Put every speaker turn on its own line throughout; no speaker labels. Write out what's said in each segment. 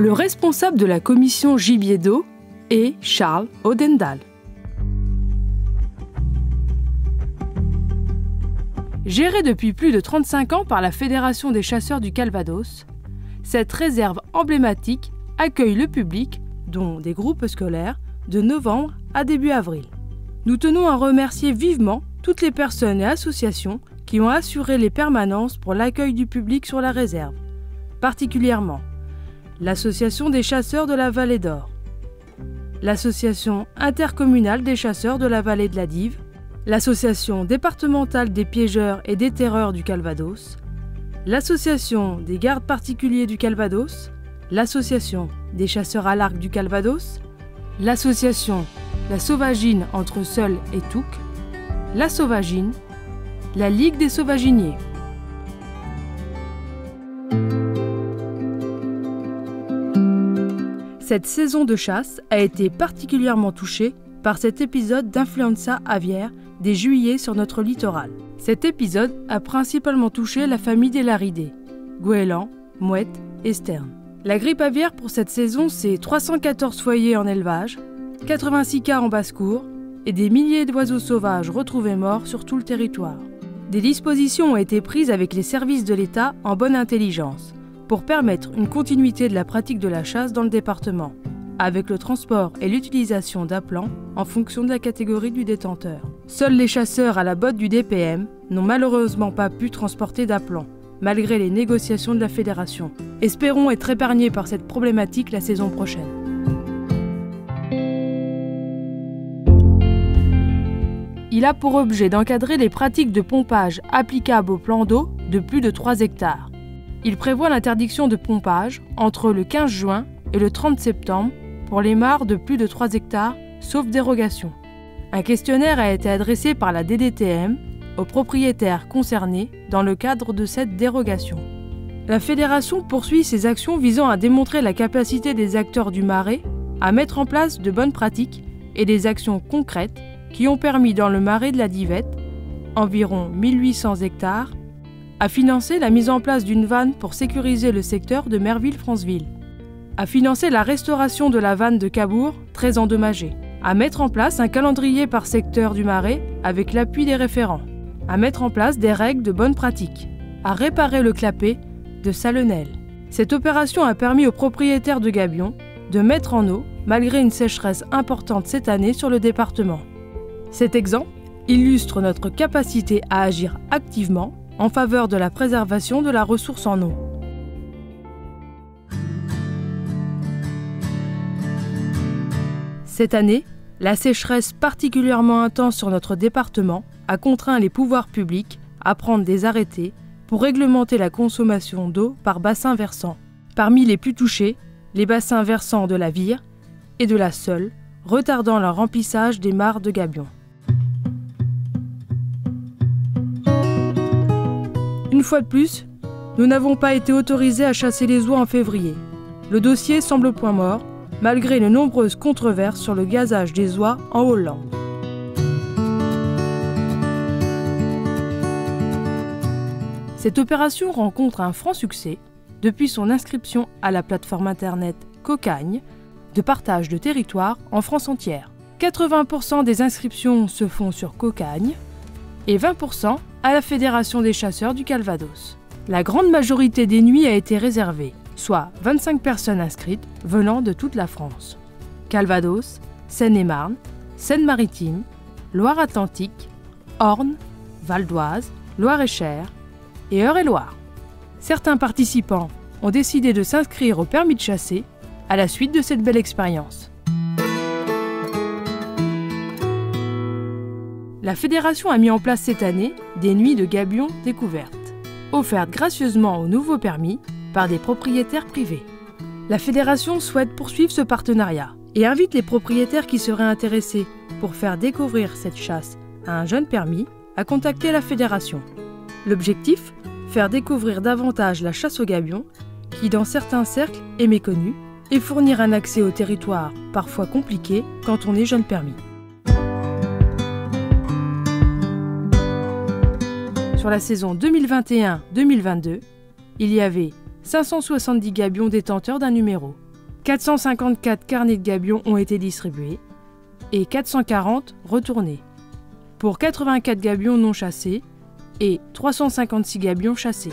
Le responsable de la commission gibier d'eau est Charles Odendaal. Gérée depuis plus de 35 ans par la Fédération des chasseurs du Calvados, cette réserve emblématique accueille le public, dont des groupes scolaires, de novembre à début avril. Nous tenons à remercier vivement toutes les personnes et associations qui ont assuré les permanences pour l'accueil du public sur la réserve, particulièrement l'Association des chasseurs de la Vallée d'Or, l'Association intercommunale des chasseurs de la Vallée de la Dive, l'Association départementale des piégeurs et déterreurs du Calvados, l'Association des gardes particuliers du Calvados, l'Association des chasseurs à l'arc du Calvados, l'Association La Sauvagine entre Seul et Touques, la Sauvagine, la Ligue des Sauvaginiers. Cette saison de chasse a été particulièrement touchée par cet épisode d'influenza aviaire dès juillet sur notre littoral. Cet épisode a principalement touché la famille des laridés, goélands, mouettes et sternes. La grippe aviaire pour cette saison, c'est 314 foyers en élevage, 86 cas en basse-cour et des milliers d'oiseaux sauvages retrouvés morts sur tout le territoire. Des dispositions ont été prises avec les services de l'État en bonne intelligence pour permettre une continuité de la pratique de la chasse dans le département, avec le transport et l'utilisation d'appelants en fonction de la catégorie du détenteur. Seuls les chasseurs à la botte du DPM n'ont malheureusement pas pu transporter d'appelants, malgré les négociations de la Fédération. Espérons être épargnés par cette problématique la saison prochaine. Il a pour objet d'encadrer les pratiques de pompage applicables aux plans d'eau de plus de 3 hectares. Il prévoit l'interdiction de pompage entre le 15 juin et le 30 septembre pour les mares de plus de 3 hectares, sauf dérogation. Un questionnaire a été adressé par la DDTM aux propriétaires concernés dans le cadre de cette dérogation. La Fédération poursuit ses actions visant à démontrer la capacité des acteurs du marais à mettre en place de bonnes pratiques et des actions concrètes qui ont permis dans le marais de la Divette, environ 1800 hectares, à financer la mise en place d'une vanne pour sécuriser le secteur de Merville-Franceville, à financer la restauration de la vanne de Cabourg, très endommagée, à mettre en place un calendrier par secteur du marais avec l'appui des référents, à mettre en place des règles de bonne pratique, à réparer le clapet de Salenel. Cette opération a permis aux propriétaires de gabions de mettre en eau malgré une sécheresse importante cette année sur le département. Cet exemple illustre notre capacité à agir activement en faveur de la préservation de la ressource en eau. Cette année, la sécheresse particulièrement intense sur notre département a contraint les pouvoirs publics à prendre des arrêtés pour réglementer la consommation d'eau par bassin versant. Parmi les plus touchés, les bassins versants de la Vire et de la Seule, retardant le remplissage des mares de gabions. Une fois de plus, nous n'avons pas été autorisés à chasser les oies en février. Le dossier semble au point mort, malgré les nombreuses controverses sur le gazage des oies en Hollande. Cette opération rencontre un franc succès depuis son inscription à la plateforme internet Cocagne de partage de territoire en France entière. 80% des inscriptions se font sur Cocagne et 20% à la Fédération des chasseurs du Calvados. La grande majorité des nuits a été réservée, soit 25 personnes inscrites venant de toute la France. Calvados, Seine-et-Marne, Seine-Maritime, Loire-Atlantique, Orne, Val d'Oise, Loire-et-Cher et Eure-et-Loir. Certains participants ont décidé de s'inscrire au permis de chasser à la suite de cette belle expérience. La Fédération a mis en place cette année des nuits de gabions découvertes, offertes gracieusement aux nouveaux permis par des propriétaires privés. La Fédération souhaite poursuivre ce partenariat et invite les propriétaires qui seraient intéressés pour faire découvrir cette chasse à un jeune permis à contacter la Fédération. L'objectif, faire découvrir davantage la chasse aux gabions, qui dans certains cercles est méconnue, et fournir un accès au territoire parfois compliqué quand on est jeune permis. Sur la saison 2021-2022, il y avait 570 gabions détenteurs d'un numéro, 454 carnets de gabions ont été distribués et 440 retournés, pour 84 gabions non chassés et 356 gabions chassés.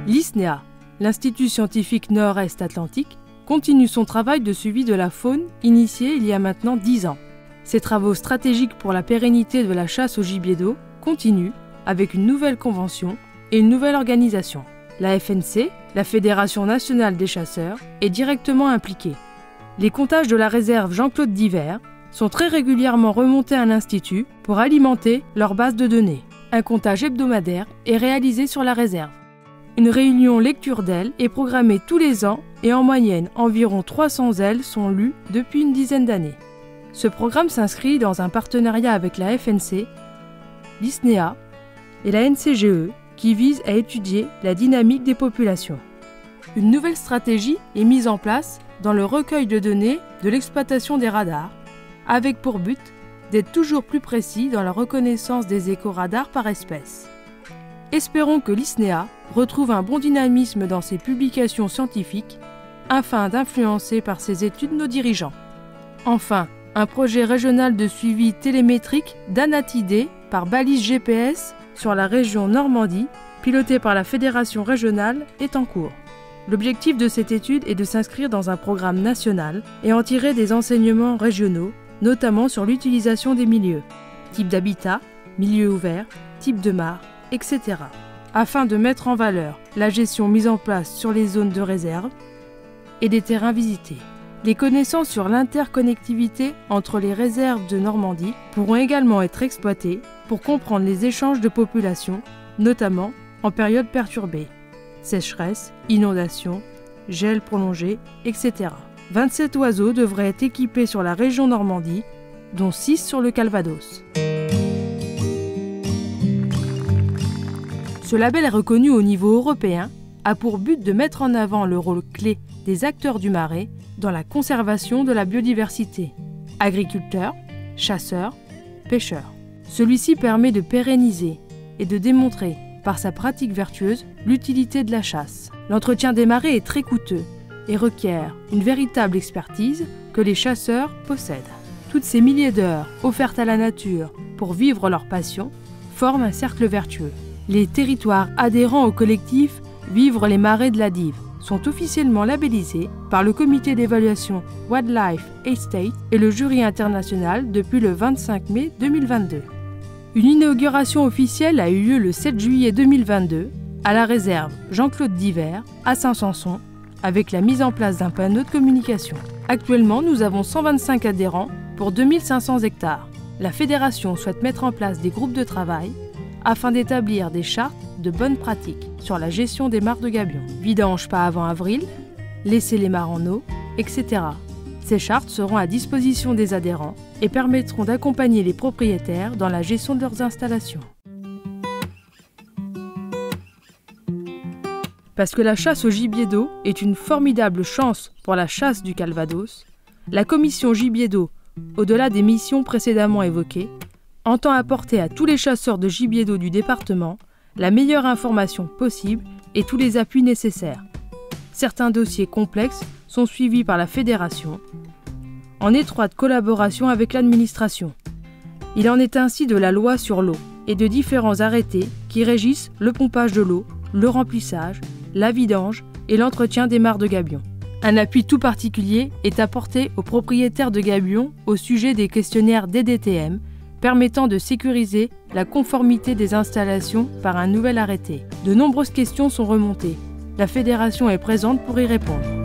L'ISNEA, l'Institut scientifique Nord-Est Atlantique, continue son travail de suivi de la faune initié il y a maintenant 10 ans. Ses travaux stratégiques pour la pérennité de la chasse au gibier d'eau continuent avec une nouvelle convention et une nouvelle organisation. La FNC, la Fédération nationale des chasseurs, est directement impliquée. Les comptages de la réserve Jean-Claude Divert sont très régulièrement remontés à l'Institut pour alimenter leur base de données. Un comptage hebdomadaire est réalisé sur la réserve. Une réunion lecture d'ailes est programmée tous les ans et en moyenne, environ 300 ailes sont lues depuis une dizaine d'années. Ce programme s'inscrit dans un partenariat avec la FNC, l'ISNEA et la NCGE qui vise à étudier la dynamique des populations. Une nouvelle stratégie est mise en place dans le recueil de données de l'exploitation des radars, avec pour but d'être toujours plus précis dans la reconnaissance des éco-radars par espèce. Espérons que l'ISNEA retrouve un bon dynamisme dans ses publications scientifiques afin d'influencer par ses études nos dirigeants. Enfin, un projet régional de suivi télémétrique d'anatidés par balise GPS sur la région Normandie, piloté par la Fédération régionale, est en cours. L'objectif de cette étude est de s'inscrire dans un programme national et en tirer des enseignements régionaux, notamment sur l'utilisation des milieux, type d'habitat, milieu ouvert, type de mare, etc., afin de mettre en valeur la gestion mise en place sur les zones de réserve et des terrains visités. Les connaissances sur l'interconnectivité entre les réserves de Normandie pourront également être exploitées pour comprendre les échanges de populations, notamment en période perturbée, sécheresse, inondations, gel prolongé, etc. 27 oiseaux devraient être équipés sur la région Normandie, dont 6 sur le Calvados. Ce label est reconnu au niveau européen, a pour but de mettre en avant le rôle clé des acteurs du marais dans la conservation de la biodiversité, agriculteurs, chasseurs, pêcheurs. Celui-ci permet de pérenniser et de démontrer, par sa pratique vertueuse, l'utilité de la chasse. L'entretien des marais est très coûteux et requiert une véritable expertise que les chasseurs possèdent. Toutes ces milliers d'heures offertes à la nature pour vivre leur passion forment un cercle vertueux. Les territoires adhérents au collectif Vivre les marais de la Dive sont officiellement labellisés par le comité d'évaluation Wildlife Estate et le jury international depuis le 25 mai 2022. Une inauguration officielle a eu lieu le 7 juillet 2022 à la réserve Jean-Claude Divert à Saint-Sanson avec la mise en place d'un panneau de communication. Actuellement, nous avons 125 adhérents pour 2500 hectares. La fédération souhaite mettre en place des groupes de travail afin d'établir des chartes de bonnes pratiques sur la gestion des mares de gabions. Vidange pas avant avril, laisser les mares en eau, etc. Ces chartes seront à disposition des adhérents et permettront d'accompagner les propriétaires dans la gestion de leurs installations. Parce que la chasse au gibier d'eau est une formidable chance pour la chasse du Calvados, la commission gibier d'eau, au-delà des missions précédemment évoquées, entend apporter à tous les chasseurs de gibier d'eau du département la meilleure information possible et tous les appuis nécessaires. Certains dossiers complexes sont suivis par la fédération, en étroite collaboration avec l'administration. Il en est ainsi de la loi sur l'eau et de différents arrêtés qui régissent le pompage de l'eau, le remplissage, la vidange et l'entretien des mares de gabions. Un appui tout particulier est apporté aux propriétaires de gabions au sujet des questionnaires DDTM, permettant de sécuriser la conformité des installations par un nouvel arrêté. De nombreuses questions sont remontées. La fédération est présente pour y répondre.